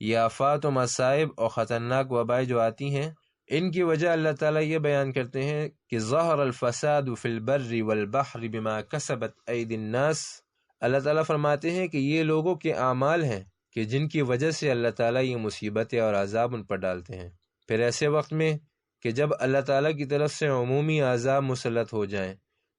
یہ آفات و مصائب اور خطرناک وبائیں جو آتی ہیں، ان کی وجہ اللہ تعالیٰ یہ بیان کرتے ہیں کہ ظہر الفساد فی البر والبحر بما کسبت ایدی الناس۔ اللہ تعالیٰ فرماتے ہیں کہ یہ لوگوں کے اعمال ہیں کہ جن کی وجہ سے اللہ تعالیٰ یہ مصیبتیں اور عذاب ان پر ڈالتے ہیں۔ پھر ایسے وقت میں کہ جب اللہ تعالیٰ کی طرف سے عمومی عذاب مسلط ہو جائیں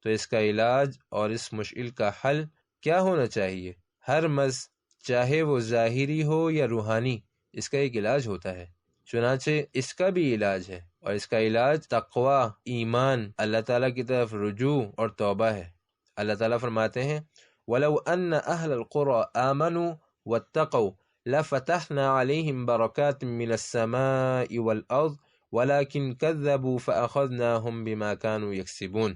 تو اس کا علاج اور اس مشکل کا حل کیا ہونا چاہیے؟ ہر مرض چاہے وہ ظاہری ہو یا روحانی، اس کا ایک علاج ہوتا ہے۔ چنانچہ اس کا بھی علاج ہے، اور اس کا علاج تقوی، ایمان، اللہ تعالیٰ کی طرف رجوع اور توبہ ہے۔ اللہ تعالیٰ فرماتے ہیں وَلَوْ أَنَّ أَهْلَ الْقُرَىٰ آمَنُوا وَاتَّقَوْا لَفَتَحْنَا عَلَيْهِمْ بَرَكَاتٍ مِّنَ السَّمَاءِ وَالْأَرْضِ وَلَكِنْ كَذَّبُوا فَأَخَذْنَاهُمْ بِمَا كَانُوا يَكْسِبُونَ۔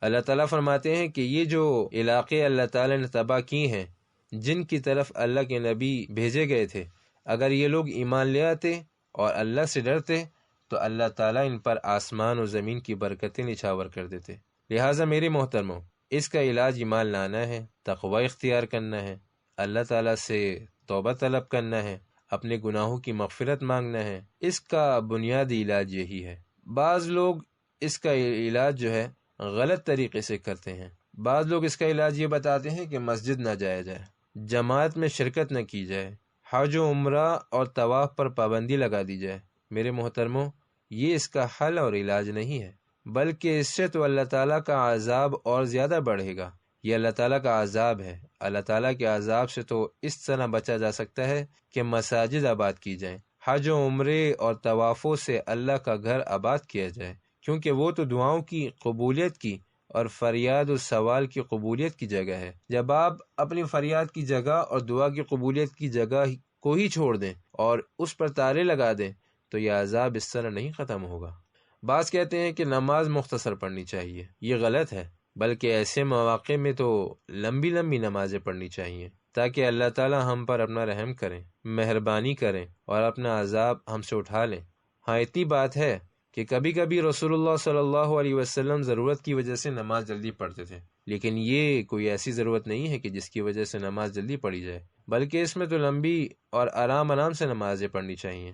اللہ تعالیٰ فرماتے ہیں کہ یہ جو علاقے اللہ تعالیٰ نے تباہ کی ہیں، جن کی طرف اللہ کے نبی بھیجے گئے تھے، اگر یہ لوگ ایمان لے آتے اور اللہ سے ڈرتے تو اللہ تعالیٰ ان پر آسمان و زمین کی برکتیں نچھاور کر دیتے۔ لہٰذا میرے محترموں، اس کا علاج ایمان لانا ہے، تقوی اختیار کرنا ہے، اللہ تعالیٰ سے توبہ طلب کرنا ہے، اپنے گناہوں کی مغفرت مانگنا ہے۔ اس کا بنیادی علاج یہی ہے۔ بعض لوگ اس کا علاج جو ہے غلط طریقے سے کرتے ہیں۔ بعض لوگ اس کا علاج یہ بتاتے ہیں کہ مسجد نہ جایا جائے، جماعت میں شرکت نہ کی جائے، حج و عمرہ اور طواف پر پابندی لگا دی جائے۔ میرے محترموں، یہ اس کا حل اور علاج نہیں ہے، بلکہ اس سے تو اللہ تعالیٰ کا عذاب اور زیادہ بڑھے گا۔ یہ اللہ تعالیٰ کا عذاب ہے۔ اللہ تعالیٰ کے عذاب سے تو اس طرح بچا جا سکتا ہے کہ مساجد آباد کی جائیں، حج و عمرے اور طوافوں سے اللہ کا گھر آباد کیا جائے، کیونکہ وہ تو دعاؤں کی قبولیت کی اور فریاد و سوال کی قبولیت کی جگہ ہے۔ جب آپ اپنی فریاد کی جگہ اور دعا کی قبولیت کی جگہ کو ہی چھوڑ دیں اور اس پر تالے لگا دیں تو یہ عذاب اس طرح نہیں ختم ہوگا۔ بعض کہتے ہیں کہ نماز مختصر پڑھنی چاہیے، یہ غلط ہے، بلکہ ایسے مواقع میں تو لمبی لمبی نمازیں پڑھنی چاہیے تاکہ اللہ تعالی ہم پر اپنا رحم کریں، مہربانی کریں اور اپنا عذاب ہم سے اٹھا لیں۔ ہاں، اتنی بات ہے کہ کبھی کبھی رسول اللہ صلی اللہ علیہ وسلم ضرورت کی وجہ سے نماز جلدی پڑھتے تھے، لیکن یہ کوئی ایسی ضرورت نہیں ہے کہ جس کی وجہ سے نماز جلدی پڑھی جائے، بلکہ اس میں تو لمبی اور آرام سے نمازیں پڑھنی چاہیے۔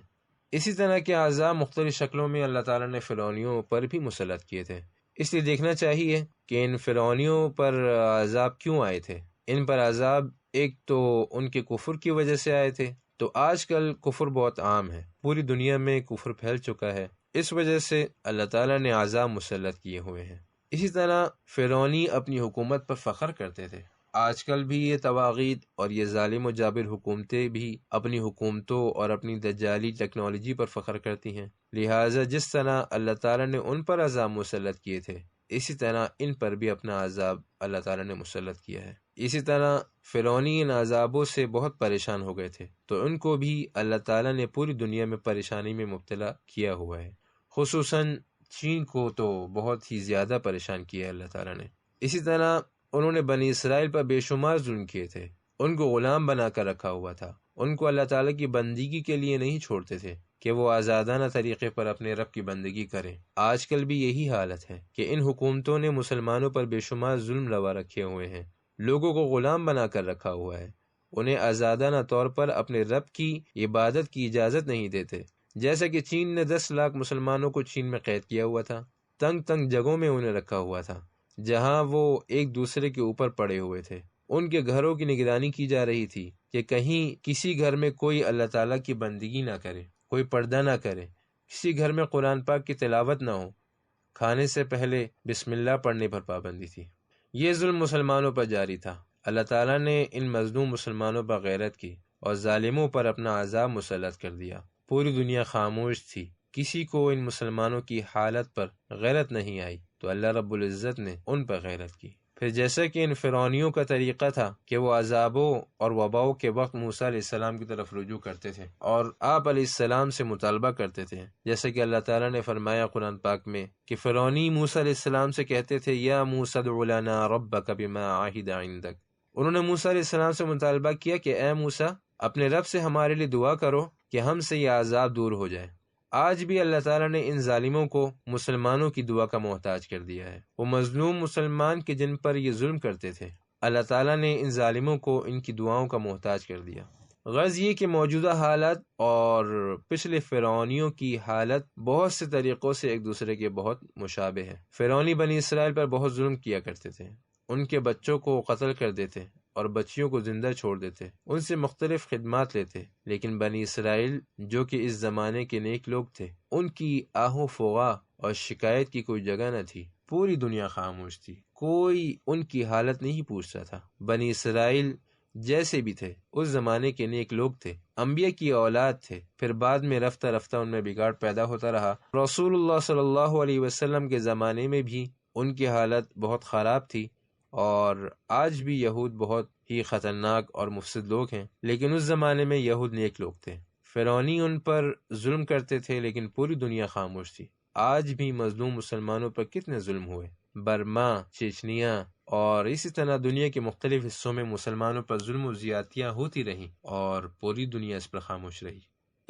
اسی طرح کے عذاب مختلف شکلوں میں اللہ تعالیٰ نے فرعونیوں پر بھی مسلط کیے تھے، اس لیے دیکھنا چاہیے کہ ان فرعونیوں پر عذاب کیوں آئے تھے۔ ان پر عذاب ایک تو ان کے کفر کی وجہ سے آئے تھے۔ تو آج کل کفر بہت عام ہے، پوری دنیا میں کفر پھیل چکا ہے، اس وجہ سے اللہ تعالیٰ نے عذاب مسلط کیے ہوئے ہیں۔ اسی طرح فرعونی اپنی حکومت پر فخر کرتے تھے۔ آج کل بھی یہ طواغیت اور یہ ظالم و جابر حکومتیں بھی اپنی حکومتوں اور اپنی دجالی ٹیکنالوجی پر فخر کرتی ہیں۔ لہٰذا جس طرح اللہ تعالیٰ نے ان پر عذاب مسلط کیے تھے، اسی طرح ان پر بھی اپنا عذاب اللہ تعالیٰ نے مسلط کیا ہے۔ اسی طرح فرعونی ان عذابوں سے بہت پریشان ہو گئے تھے، تو ان کو بھی اللہ تعالیٰ نے پوری دنیا میں پریشانی میں مبتلا کیا ہوا ہے۔ خصوصاً چین کو تو بہت ہی زیادہ پریشان کیا ہے اللہ تعالیٰ نے۔ اسی طرح انہوں نے بنی اسرائیل پر بے شمار ظلم کیے تھے، ان کو غلام بنا کر رکھا ہوا تھا، ان کو اللہ تعالیٰ کی بندگی کے لیے نہیں چھوڑتے تھے کہ وہ آزادانہ طریقے پر اپنے رب کی بندگی کریں۔ آج کل بھی یہی حالت ہے کہ ان حکومتوں نے مسلمانوں پر بے شمار ظلم روا رکھے ہوئے ہیں، لوگوں کو غلام بنا کر رکھا ہوا ہے، انہیں آزادانہ طور پر اپنے رب کی عبادت کی اجازت نہیں دیتے۔ جیسا کہ چین نے 10 لاکھ مسلمانوں کو چین میں قید کیا ہوا تھا، تنگ تنگ جگہوں میں انہیں رکھا ہوا تھا جہاں وہ ایک دوسرے کے اوپر پڑے ہوئے تھے۔ ان کے گھروں کی نگرانی کی جا رہی تھی کہ کہیں کسی گھر میں کوئی اللہ تعالیٰ کی بندگی نہ کرے، کوئی پردہ نہ کرے، کسی گھر میں قرآن پاک کی تلاوت نہ ہو، کھانے سے پہلے بسم اللہ پڑھنے پر پابندی تھی۔ یہ ظلم مسلمانوں پر جاری تھا۔ اللہ تعالیٰ نے ان مظلوم مسلمانوں پر غیرت کی اور ظالموں پر اپنا عذاب مسلط کر دیا۔ پوری دنیا خاموش تھی، کسی کو ان مسلمانوں کی حالت پر غیرت نہیں آئی، تو اللہ رب العزت نے ان پر غیرت کی۔ پھر جیسا کہ ان فرعونیوں کا طریقہ تھا کہ وہ عذابوں اور وباؤں کے وقت موسیٰ علیہ السلام کی طرف رجوع کرتے تھے اور آپ علیہ السلام سے مطالبہ کرتے تھے، جیسا کہ اللہ تعالیٰ نے فرمایا قرآن پاک میں کہ فرعونی موسیٰ علیہ السلام سے کہتے تھے یا موسیٰ ادع لنا ربک بما عہد عندک۔ انہوں نے موسیٰ علیہ السلام سے مطالبہ کیا کہ اے موسیٰ، اپنے رب سے ہمارے لیے دعا کرو کہ ہم سے یہ عذاب دور ہو جائے۔ آج بھی اللہ تعالیٰ نے ان ظالموں کو مسلمانوں کی دعا کا محتاج کر دیا ہے۔ وہ مظلوم مسلمان کے جن پر یہ ظلم کرتے تھے، اللہ تعالیٰ نے ان ظالموں کو ان کی دعاؤں کا محتاج کر دیا۔ غرض یہ کہ موجودہ حالت اور پچھلے فرعونیوں کی حالت بہت سے طریقوں سے ایک دوسرے کے بہت مشابہ ہے۔ فرعونی بنی اسرائیل پر بہت ظلم کیا کرتے تھے، ان کے بچوں کو قتل کر دیتے اور بچیوں کو زندہ چھوڑ دیتے، ان سے مختلف خدمات لیتے، لیکن بنی اسرائیل جو کہ اس زمانے کے نیک لوگ تھے، ان کی آہو فغا اور شکایت کی کوئی جگہ نہ تھی۔ پوری دنیا خاموش تھی، کوئی ان کی حالت نہیں پوچھتا تھا۔ بنی اسرائیل جیسے بھی تھے اس زمانے کے نیک لوگ تھے، انبیاء کی اولاد تھے، پھر بعد میں رفتہ رفتہ ان میں بگاڑ پیدا ہوتا رہا۔ رسول اللہ صلی اللہ علیہ وسلم کے زمانے میں بھی ان کی حالت بہت خراب تھی، اور آج بھی یہود بہت ہی خطرناک اور مفسد لوگ ہیں، لیکن اس زمانے میں یہود نیک لوگ تھے۔ فرعونی ان پر ظلم کرتے تھے لیکن پوری دنیا خاموش تھی۔ آج بھی مظلوم مسلمانوں پر کتنے ظلم ہوئے، برما، چیچنیا اور اسی طرح دنیا کے مختلف حصوں میں مسلمانوں پر ظلم و زیادتیاں ہوتی رہیں اور پوری دنیا اس پر خاموش رہی۔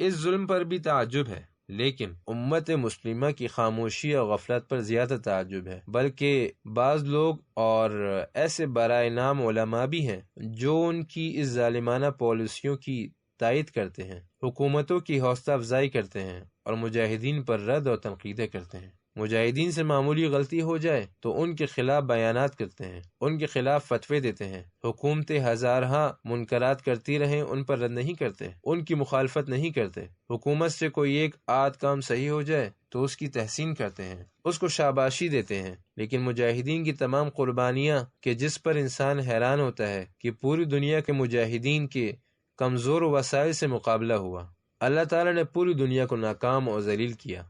اس ظلم پر بھی تعجب ہے، لیکن امت مسلمہ کی خاموشی اور غفلت پر زیادہ تعجب ہے، بلکہ بعض لوگ اور ایسے برائے نام علماء بھی ہیں جو ان کی اس ظالمانہ پالیسیوں کی تائید کرتے ہیں، حکومتوں کی حوصلہ افزائی کرتے ہیں اور مجاہدین پر رد اور تنقیدیں کرتے ہیں۔ مجاہدین سے معمولی غلطی ہو جائے تو ان کے خلاف بیانات کرتے ہیں، ان کے خلاف فتوے دیتے ہیں۔ حکومتیں ہزارہا منکرات کرتی رہیں، ان پر رد نہیں کرتے، ان کی مخالفت نہیں کرتے۔ حکومت سے کوئی ایک آدھ کام صحیح ہو جائے تو اس کی تحسین کرتے ہیں، اس کو شاباشی دیتے ہیں۔ لیکن مجاہدین کی تمام قربانیاں کہ جس پر انسان حیران ہوتا ہے کہ پوری دنیا کے مجاہدین کے کمزور وسائل سے مقابلہ ہوا، اللہ تعالیٰ نے پوری دنیا کو ناکام اور ذلیل کیا۔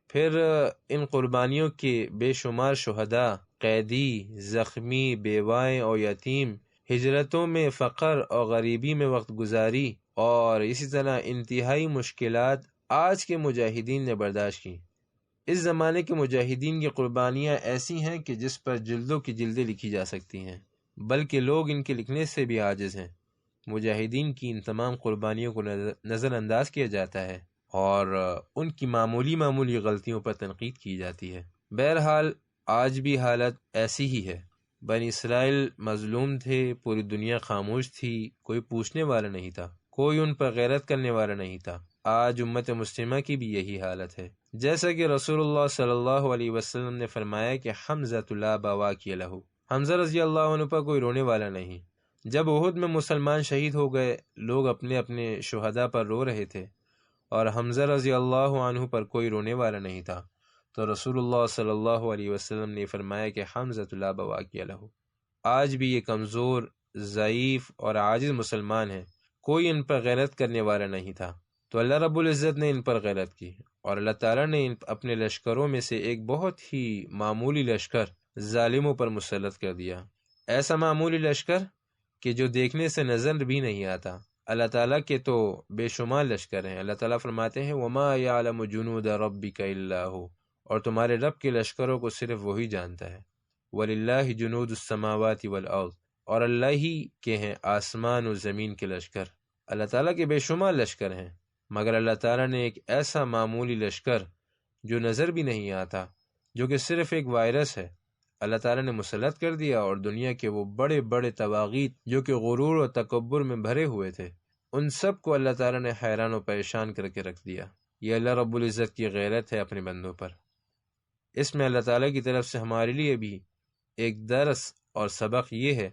پھر ان قربانیوں کے بے شمار شہداء، قیدی، زخمی، بیوائیں اور یتیم، ہجرتوں میں فقر اور غریبی میں وقت گزاری اور اسی طرح انتہائی مشکلات آج کے مجاہدین نے برداشت کی۔ اس زمانے کے مجاہدین کی قربانیاں ایسی ہیں کہ جس پر جلدوں کی جلدیں لکھی جا سکتی ہیں، بلکہ لوگ ان کے لکھنے سے بھی عاجز ہیں۔ مجاہدین کی ان تمام قربانیوں کو نظر انداز کیا جاتا ہے اور ان کی معمولی غلطیوں پر تنقید کی جاتی ہے۔ بہرحال آج بھی حالت ایسی ہی ہے۔ بنی اسرائیل مظلوم تھے، پوری دنیا خاموش تھی، کوئی پوچھنے والا نہیں تھا، کوئی ان پر غیرت کرنے والا نہیں تھا۔ آج امت مسلمہ کی بھی یہی حالت ہے، جیسا کہ رسول اللہ صلی اللہ علیہ وسلم نے فرمایا کہ حمزۃ لا بواکی لہ، حمزہ رضی اللہ عنہ پر کوئی رونے والا نہیں۔ جب احد میں مسلمان شہید ہو گئے، لوگ اپنے اپنے شہداء پر رو رہے تھے اور حمزہ رضی اللہ عنہ پر کوئی رونے والا نہیں تھا، تو رسول اللہ صلی اللہ علیہ وسلم نے فرمایا کہ حمزۃ لا بواکی لہ۔ آج بھی یہ کمزور، ضعیف اور عاجز مسلمان ہیں، کوئی ان پر غیرت کرنے والا نہیں تھا، تو اللہ رب العزت نے ان پر غیرت کی اور اللہ تعالیٰ نے اپنے لشکروں میں سے ایک بہت ہی معمولی لشکر ظالموں پر مسلط کر دیا۔ ایسا معمولی لشکر کہ جو دیکھنے سے نظر بھی نہیں آتا۔ اللہ تعالیٰ کے تو بے شمار لشکر ہیں۔ اللہ تعالیٰ فرماتے ہیں وَمَا يَعْلَمُ جُنُودَ رَبِّكَ إِلَّا هُوَ، اور تمہارے رب کے لشکروں کو صرف وہی جانتا ہے۔ وَلِلَّهِ جُنُودُ السَّمَاوَاتِ وَالْأَرْضِ، اور اللہ ہی کے ہیں آسمان و زمین کے لشکر۔ اللہ تعالیٰ کے بے شمار لشکر ہیں، مگر اللہ تعالیٰ نے ایک ایسا معمولی لشکر جو نظر بھی نہیں آتا، جو کہ صرف ایک وائرس ہے، اللہ تعالیٰ نے مسلط کر دیا، اور دنیا کے وہ بڑے بڑے طواغیت جو کہ غرور و تکبر میں بھرے ہوئے تھے، ان سب کو اللہ تعالیٰ نے حیران و پریشان کر کے رکھ دیا۔ یہ اللہ رب العزت کی غیرت ہے اپنے بندوں پر۔ اس میں اللہ تعالیٰ کی طرف سے ہمارے لیے بھی ایک درس اور سبق یہ ہے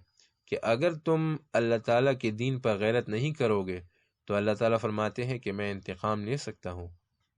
کہ اگر تم اللہ تعالیٰ کے دین پر غیرت نہیں کرو گے تو اللہ تعالیٰ فرماتے ہیں کہ میں انتقام لے سکتا ہوں۔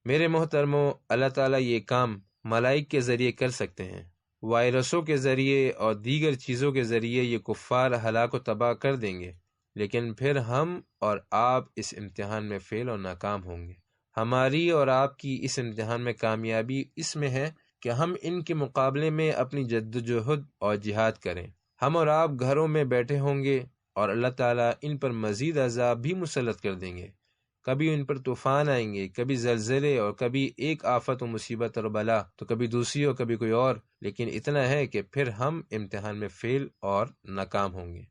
میرے محترموں، اللہ تعالیٰ یہ کام ملائک کے ذریعے کر سکتے ہیں، وائرسوں کے ذریعے اور دیگر چیزوں کے ذریعے یہ کفار ہلاک و تباہ کر دیں گے، لیکن پھر ہم اور آپ اس امتحان میں فیل اور ناکام ہوں گے۔ ہماری اور آپ کی اس امتحان میں کامیابی اس میں ہے کہ ہم ان کے مقابلے میں اپنی جدوجہد اور جہاد کریں۔ ہم اور آپ گھروں میں بیٹھے ہوں گے اور اللہ تعالیٰ ان پر مزید عذاب بھی مسلط کر دیں گے۔ کبھی ان پر طوفان آئیں گے، کبھی زلزلے، اور کبھی ایک آفت و مصیبت اور بلا، تو کبھی دوسری اور کبھی کوئی اور، لیکن اتنا ہے کہ پھر ہم امتحان میں فیل اور ناکام ہوں گے۔